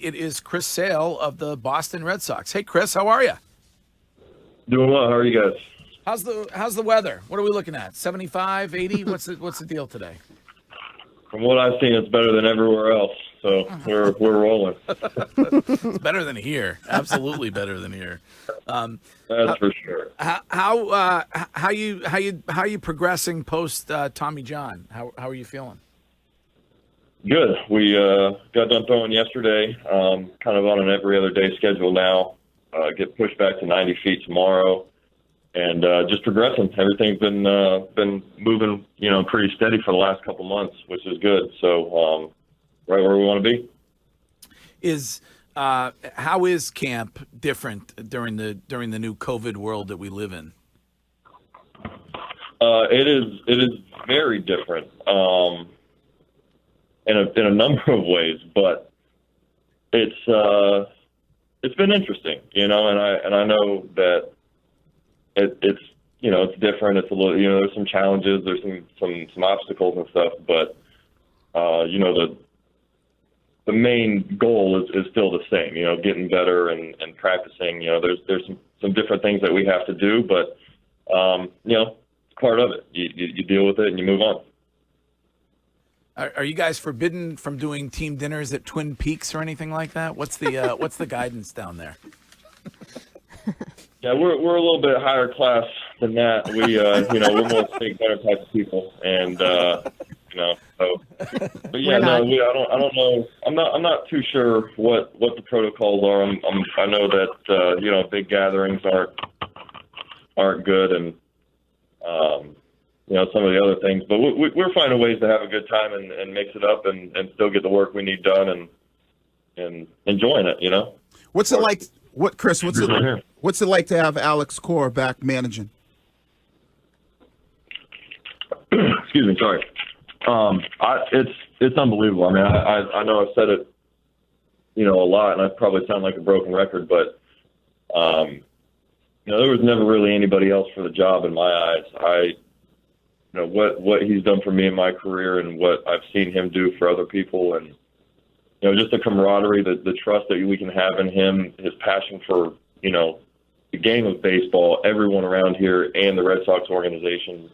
It is Chris Sale of the Boston Red Sox. Hey, Chris, how are you? Doing well. How are you guys? How's the weather? What are we looking at? 75, 80? What's the deal today? From what I've seen, it's better than everywhere else. So we're rolling. It's better than here. Absolutely better than here. That's for sure. How you progressing post Tommy John? How are you feeling? Good. We got done throwing yesterday. Kind of on an every other day schedule now. Get pushed back to 90 feet tomorrow, and just progressing. Everything's been moving, pretty steady for the last couple months, which is good. So right where we want to be. How is camp different during the new COVID world that we live in? It is very different. In a number of ways, but it's been interesting, and I know that it's different. It's a little, there's some challenges, there's some obstacles and stuff, but the main goal is still the same, getting better and practicing. There's some different things that we have to do, but it's part of it. You deal with it and you move on. Are you guys forbidden from doing team dinners at Twin Peaks or anything like that? What's the guidance down there? Yeah, we're a little bit higher class than that. We we're more steak dinner type of people, and so. But yeah, no, I don't know. I'm not too sure what the protocols are. I know that big gatherings aren't good, and some of the other things, but we're finding ways to have a good time and mix it up and still get the work we need done and enjoying it, What's it like? Chris, what's it like to have Alex Cora back managing? Excuse me, sorry. It's unbelievable. I mean, I know I've said it, a lot, and I probably sound like a broken record, but there was never really anybody else for the job in my eyes. What he's done for me in my career and what I've seen him do for other people, and just the camaraderie, the trust that we can have in him, his passion for the game of baseball, everyone around here, and the Red Sox organization.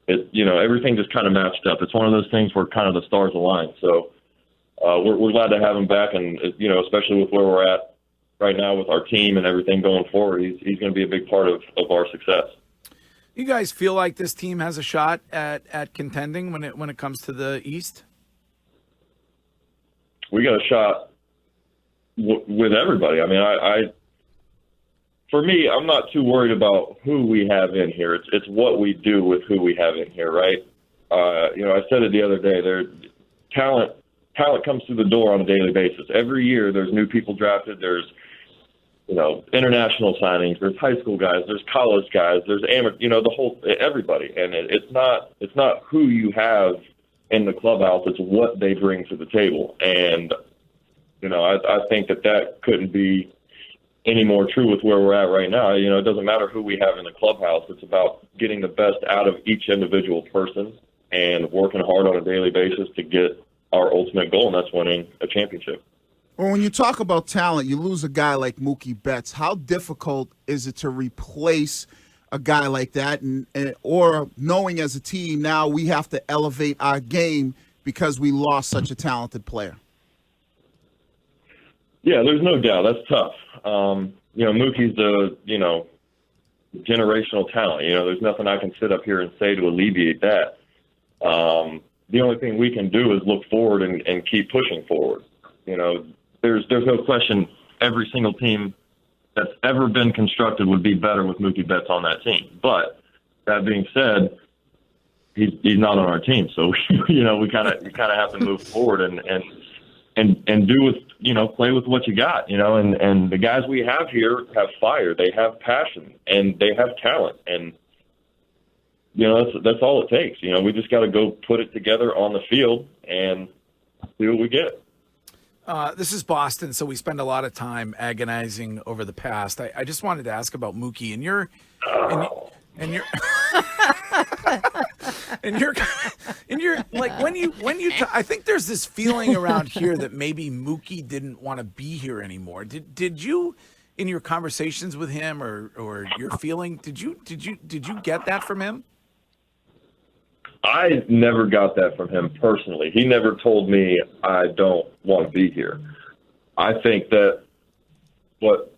Everything just kind of matched up. It's one of those things where kind of the stars align. So we're glad to have him back, and especially with where we're at right now with our team and everything going forward, he's going to be a big part of our success. You guys feel like this team has a shot at contending when it comes to the East? We got a shot with everybody. I mean, for me, I'm not too worried about who we have in here. It's what we do with who we have in here, right? I said it the other day. Talent comes through the door on a daily basis. Every year, there's new people drafted. There's international signings. There's high school guys. There's college guys. There's amateur. The whole everybody. And it's not who you have in the clubhouse. It's what they bring to the table. And I think that couldn't be any more true with where we're at right now. It doesn't matter who we have in the clubhouse. It's about getting the best out of each individual person and working hard on a daily basis to get our ultimate goal, and that's winning a championship. Well, when you talk about talent, you lose a guy like Mookie Betts. How difficult is it to replace a guy like that, or knowing as a team now we have to elevate our game because we lost such a talented player? Yeah, there's no doubt. That's tough. Mookie's a, generational talent. There's nothing I can sit up here and say to alleviate that. The only thing we can do is look forward and keep pushing forward. There's no question every single team that's ever been constructed would be better with Mookie Betts on that team. But that being said, he's not on our team, so we kind of have to move forward and do with play with what you got, and the guys we have here have fire, they have passion, and they have talent, and that's all it takes. We just got to go put it together on the field and see what we get. This is Boston, so we spend a lot of time agonizing over the past. I just wanted to ask about Mookie and your And you're like I think there's this feeling around here that maybe Mookie didn't want to be here anymore. Did you, in your conversations with him or your feeling, did you get that from him? I never got that from him personally. He never told me I don't want to be here. I think that what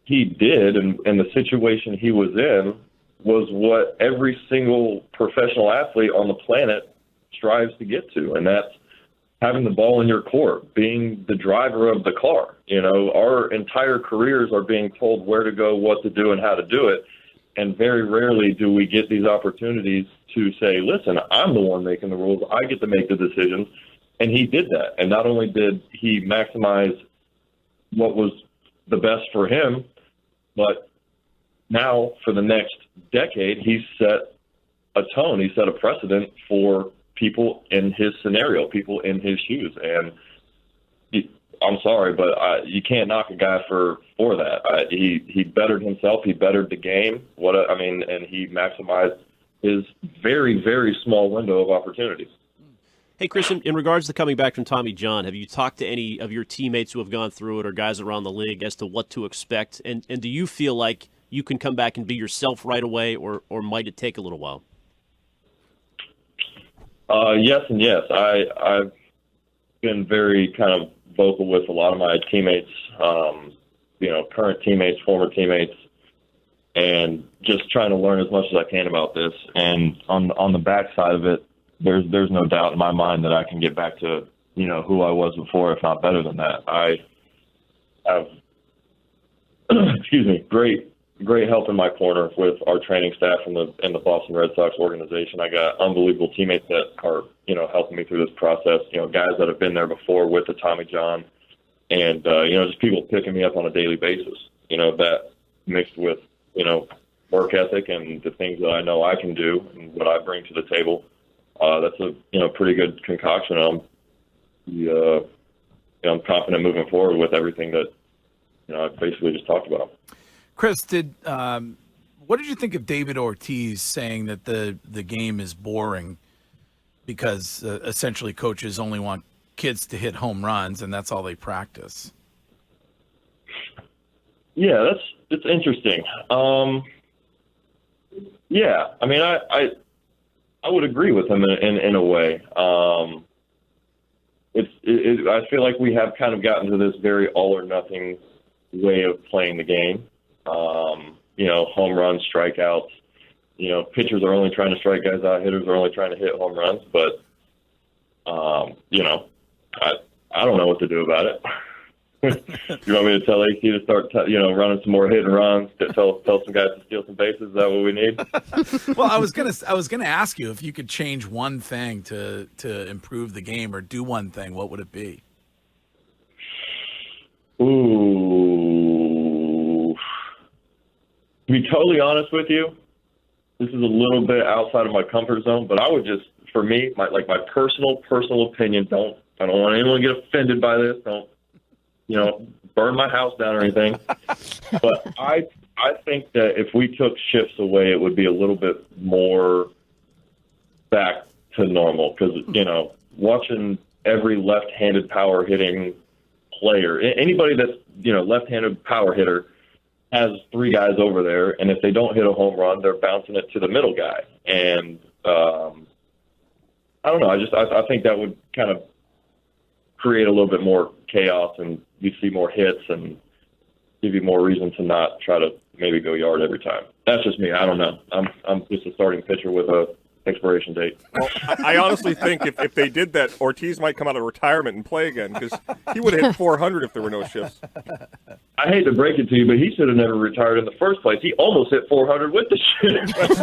he did and the situation he was in was what every single professional athlete on the planet strives to get to, and that's having the ball in your court, being the driver of the car. You know, our entire careers are being told where to go, what to do, and how to do it. And very rarely do we get these opportunities to say, listen, I'm the one making the rules. I get to make the decisions. And he did that. And not only did he maximize what was the best for him, but now for the next decade, he's set a tone. He set a precedent for people in his scenario, people in his shoes. And I'm sorry, but you can't knock a guy for that. He bettered himself. He bettered the game. And he maximized his very, very small window of opportunities. Hey, Chris, in regards to coming back from Tommy John, have you talked to any of your teammates who have gone through it or guys around the league as to what to expect? And do you feel like you can come back and be yourself right away, or might it take a little while? Yes and yes. I've been very kind of vocal with a lot of my teammates, current teammates, former teammates, and just trying to learn as much as I can about this. And on the backside of it, there's no doubt in my mind that I can get back to, who I was before, if not better than that. I have, great help in my corner with our training staff and the Boston Red Sox organization. I got unbelievable teammates that are, helping me through this process, guys that have been there before with the Tommy John and, just people picking me up on a daily basis, that mixed with, work ethic and the things that I know I can do and what I bring to the table. That's a, pretty good concoction. I'm confident moving forward with everything that, I basically just talked about. Chris, what did you think of David Ortiz saying that the game is boring because essentially coaches only want kids to hit home runs and that's all they practice? Yeah, it's interesting. Yeah, I mean, I would agree with him in a way. I feel like we have kind of gotten to this very all or nothing way of playing the game. Home runs, strikeouts. Pitchers are only trying to strike guys out. Hitters are only trying to hit home runs. But, I don't know what to do about it. You want me to tell AC to start, running some more hit and runs? Tell some guys to steal some bases? Is that what we need? Well, I was gonna ask you if you could change one thing to improve the game or do one thing. What would it be? Ooh. To be totally honest with you, this is a little bit outside of my comfort zone, but I would just, for me, my personal opinion, I don't want anyone to get offended by this. Don't, burn my house down or anything. But I think that if we took shifts away, it would be a little bit more back to normal because, watching every left-handed power hitting player, anybody that's, left-handed power hitter has three guys over there, and if they don't hit a home run, they're bouncing it to the middle guy. And I don't know. I think that would kind of create a little bit more chaos, and you see more hits and give you more reason to not try to maybe go yard every time. That's just me. I don't know. I'm just a starting pitcher with a expiration date. Well, I honestly think if they did that, Ortiz might come out of retirement and play again because he would have hit 400 if there were no shifts. I hate to break it to you, but he should have never retired in the first place. He almost hit 400 with the shift. That's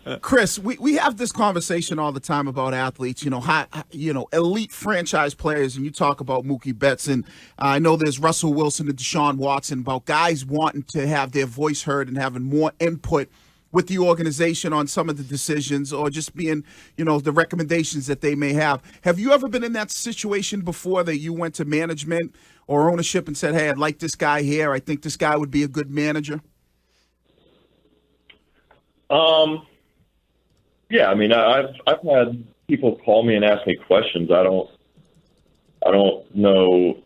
true. Chris, we have this conversation all the time about athletes, elite franchise players, and you talk about Mookie Betts, and I know there's Russell Wilson and Deshaun Watson about guys wanting to have their voice heard and having more input with the organization on some of the decisions or just being, the recommendations that they may have. Have you ever been in that situation before that you went to management or ownership and said, hey, I'd like this guy here. I think this guy would be a good manager? Yeah, I mean, I've had people call me and ask me questions. I don't know.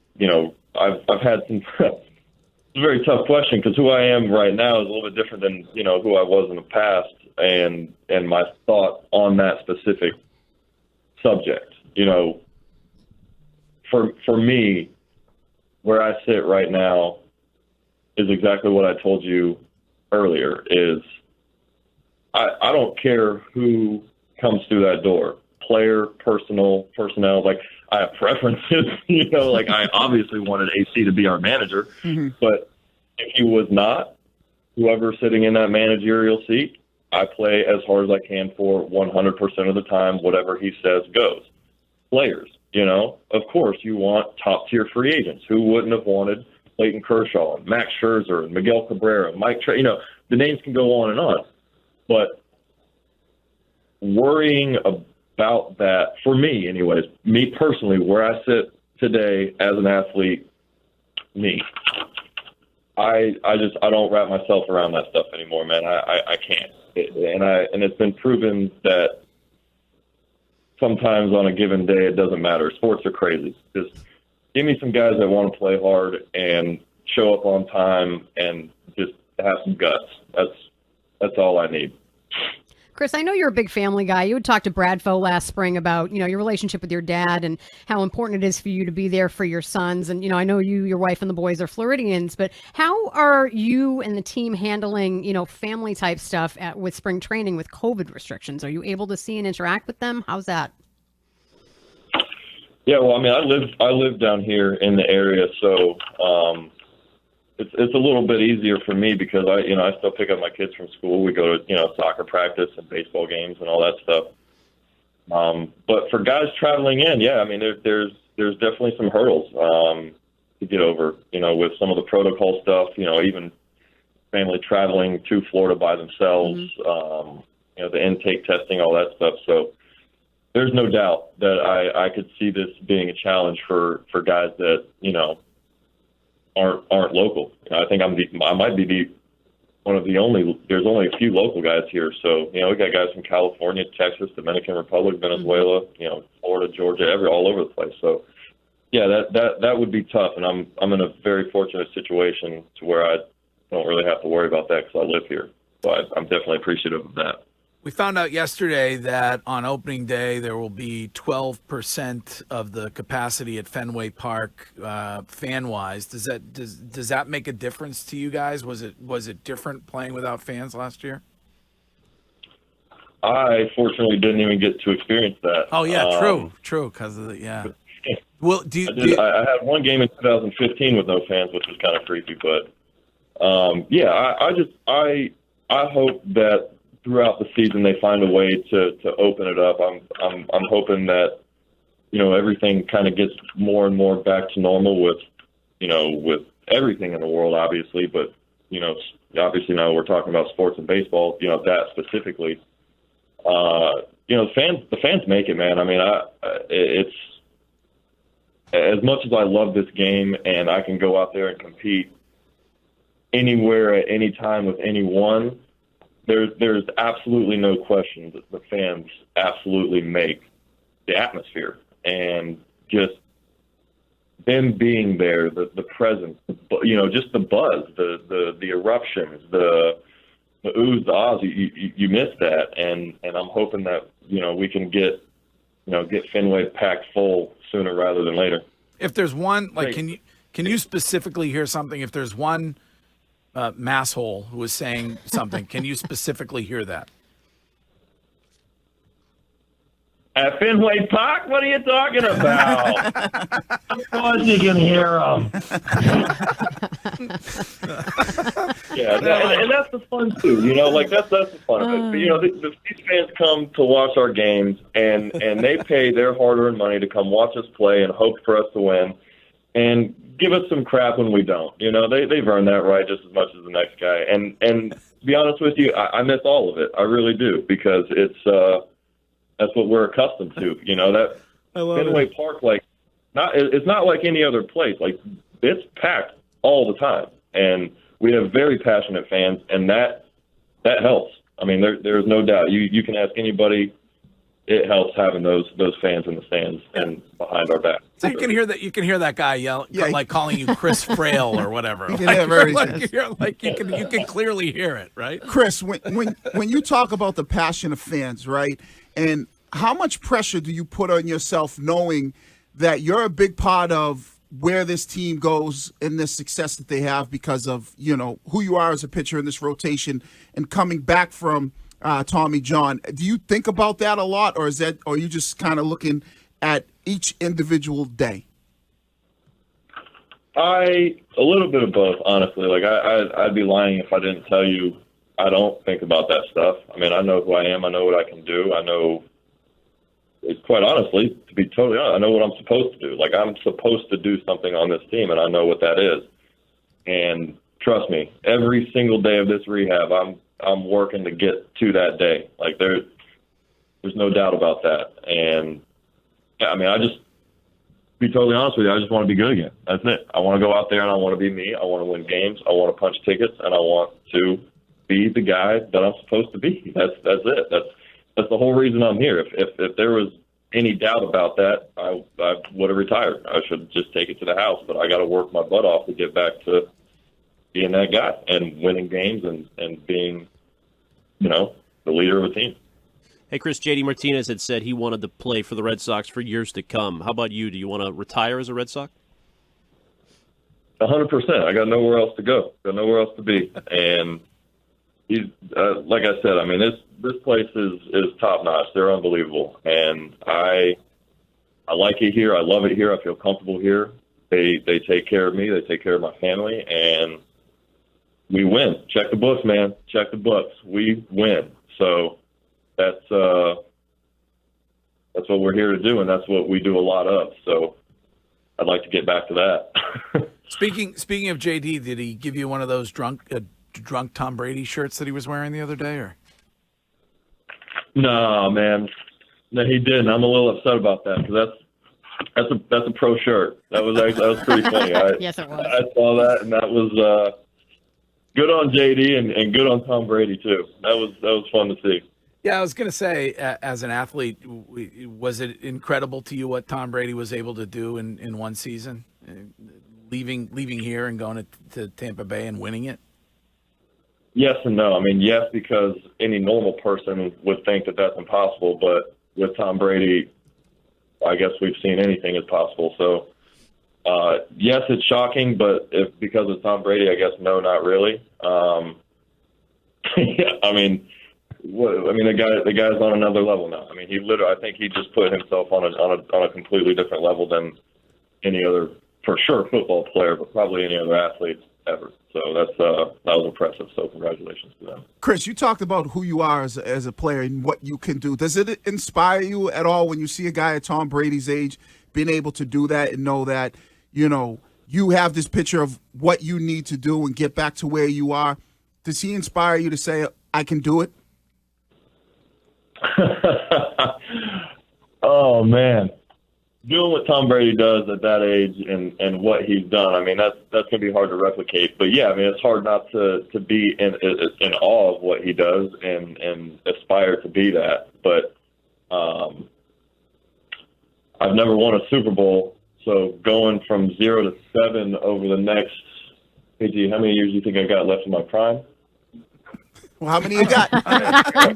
I've had some. It's a very tough question because who I am right now is a little bit different than who I was in the past, and my thought on that specific subject. For me, where I sit right now is exactly what I told you earlier. Is I don't care who comes through that door, player, personnel. Like I have preferences, like I obviously wanted AC to be our manager, but if he was not, whoever's sitting in that managerial seat, I play as hard as I can for 100% of the time. Whatever he says goes. Players, of course you want top tier free agents. Who wouldn't have wanted Clayton Kershaw and Max Scherzer and Miguel Cabrera, Mike Trout? The names can go on and on. But worrying about that, for me anyways, me personally, where I sit today as an athlete, I don't wrap myself around that stuff anymore, man. I can't. And it's been proven that sometimes on a given day it doesn't matter. Sports are crazy. Just give me some guys that want to play hard and show up on time and just have some guts. That's all I need. Chris, I know you're a big family guy. You had talked to Bradfo last spring about, your relationship with your dad and how important it is for you to be there for your sons. And, I know you, your wife, and the boys are Floridians, but how are you and the team handling, family type stuff with spring training with COVID restrictions? Are you able to see and interact with them? How's that? Yeah, well, I mean, I live down here in the area, so it's a little bit easier for me because I still pick up my kids from school. We go to soccer practice and baseball games and all that stuff. But for guys traveling in, yeah, I mean there's definitely some hurdles to get over. With some of the protocol stuff. Even family traveling to Florida by themselves. The intake testing, all that stuff. So there's no doubt that I could see this being a challenge for guys that aren't local. I think I might be one of the only. There's only a few local guys here, so we got guys from California, Texas, Dominican Republic, Venezuela, Florida, Georgia, all over the place. So yeah, that would be tough, and I'm in a very fortunate situation to where I don't really have to worry about that because I live here. So I'm definitely appreciative of that. We found out yesterday that on opening day there will be 12% of the capacity at Fenway Park, fan-wise. Does that make a difference to you guys? Was it different playing without fans last year? I fortunately didn't even get to experience that. Oh yeah, true. Because of the Well, I had one game in 2015 with no fans, which was kind of creepy. But I hope that throughout the season they find a way to open it up. I'm hoping that everything kind of gets more and more back to normal with everything in the world, obviously. But obviously now we're talking about sports and baseball. That specifically. The fans make it, man. I mean, it's as much as I love this game and I can go out there and compete anywhere at any time with anyone. There's absolutely no question that the fans absolutely make the atmosphere, and just them being there, the presence, just the buzz, the eruptions, the oohs, the ahs. You miss that, and I'm hoping that we can get Fenway packed full sooner rather than later. If there's one, can you specifically hear something? If there's one masshole who is saying something, can you specifically hear that? At Fenway Park? What are you talking about? Of course you can hear them. And that's the fun too. That's the fun of it. But, these fans come to watch our games, and they pay their hard-earned money to come watch us play and hope for us to win, and give us some crap when we don't. They've earned that right just as much as the next guy. And to be honest with you, I miss all of it. I really do, because that's what we're accustomed to. That Fenway Park, it's not like any other place. Like, it's packed all the time, and we have very passionate fans, and that helps. I mean, there's no doubt. You can ask anybody. It helps having those fans in the stands and behind our back. So you can hear that guy yell, like calling you Chris Frail or whatever. You can clearly hear it, right? Chris, when you talk about the passion of fans, right, and how much pressure do you put on yourself knowing that you're a big part of where this team goes and the success that they have because of, who you are as a pitcher in this rotation and coming back from Tommy John? Do you think about that a lot, or are you just kind of looking at each individual day? A little bit of both, honestly. Like I'd be lying if I didn't tell you I don't think about that stuff. I mean, I know who I am. I know what I can do. I know, quite honestly, to be totally honest, I know what I'm supposed to do. Like, I'm supposed to do something on this team, and I know what that is. And trust me, every single day of this rehab, I'm working to get to that day. Like, there's no doubt about that. And I mean, I just, to be totally honest with you, I just want to be good again. That's it. I want to go out there and I want to be me. I want to win games. I want to punch tickets, and I want to be the guy that I'm supposed to be. That's it. That's the whole reason I'm here. If there was any doubt about that, I would have retired. I should just take it to the house. But I got to work my butt off to get back to being that guy and winning games and being, the leader of a team. Hey, Chris, J.D. Martinez had said he wanted to play for the Red Sox for years to come. How about you? Do you want to retire as a Red Sox? 100%. I got nowhere else to go. Got nowhere else to be. And he's like I said. I mean, this place is top notch. They're unbelievable, and I like it here. I love it here. I feel comfortable here. They take care of me. They take care of my family, and we win. Check the books, man. Check the books. We win. So that's what we're here to do, and that's what we do a lot of. So I'd like to get back to that. Speaking of JD, did he give you one of those drunk Tom Brady shirts that he was wearing the other day, or? No, man. No, he didn't. I'm a little upset about that because that's a pro shirt. That was pretty funny. Yes, it was. I saw that, and that was good on JD and good on Tom Brady too. That was fun to see. Yeah, I was going to say, as an athlete, was it incredible to you what Tom Brady was able to do in one season, leaving here and going to Tampa Bay and winning it? Yes and no. I mean, yes, because any normal person would think that that's impossible, but with Tom Brady, I guess we've seen anything is possible. So, yes, it's shocking, but because of Tom Brady, I guess no, not really. Yeah, I mean, the guy's on another level now. I mean, I think he just put himself on a completely different level than any other, for sure, football player, but probably any other athlete ever. So that was impressive. So congratulations to them. Chris, you talked about who you are as a player and what you can do. Does it inspire you at all when you see a guy at Tom Brady's age being able to do that and know that, you have this picture of what you need to do and get back to where you are? Does he inspire you to say, I can do it? Oh, man. Doing what Tom Brady does at that age and what he's done, I mean, that's going to be hard to replicate. But, yeah, I mean, it's hard not to be in awe of what he does and aspire to be that. But I've never won a Super Bowl, so going from 0 to 7 over the next, PG, how many years do you think I got left in my prime? Well, how many you got?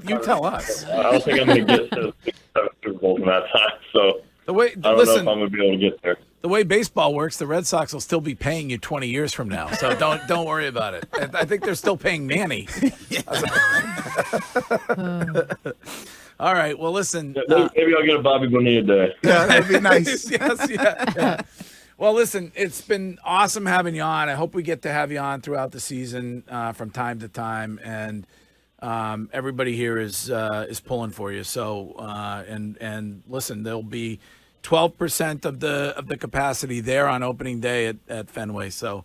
You tell us. I don't think I'm going to get to 6 7 Super Bowls in that time. So I don't know if I'm going to be able to get there. The way baseball works, the Red Sox will still be paying you 20 years from now. So don't worry about it. I think they're still paying Manny. All right. Well, listen. Maybe I'll get a Bobby Bonilla day. Yeah, that'd be nice. Yes. Yeah. Well, listen, it's been awesome having you on. I hope we get to have you on throughout the season from time to time. And everybody here is pulling for you. So and listen, there'll be 12% of the capacity there on opening day at Fenway. So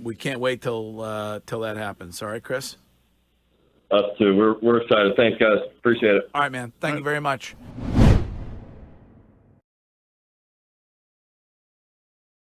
we can't wait till that happens. All right, Chris? Us too. We're excited. Thanks, guys. Appreciate it. All right, man. Thank you very much.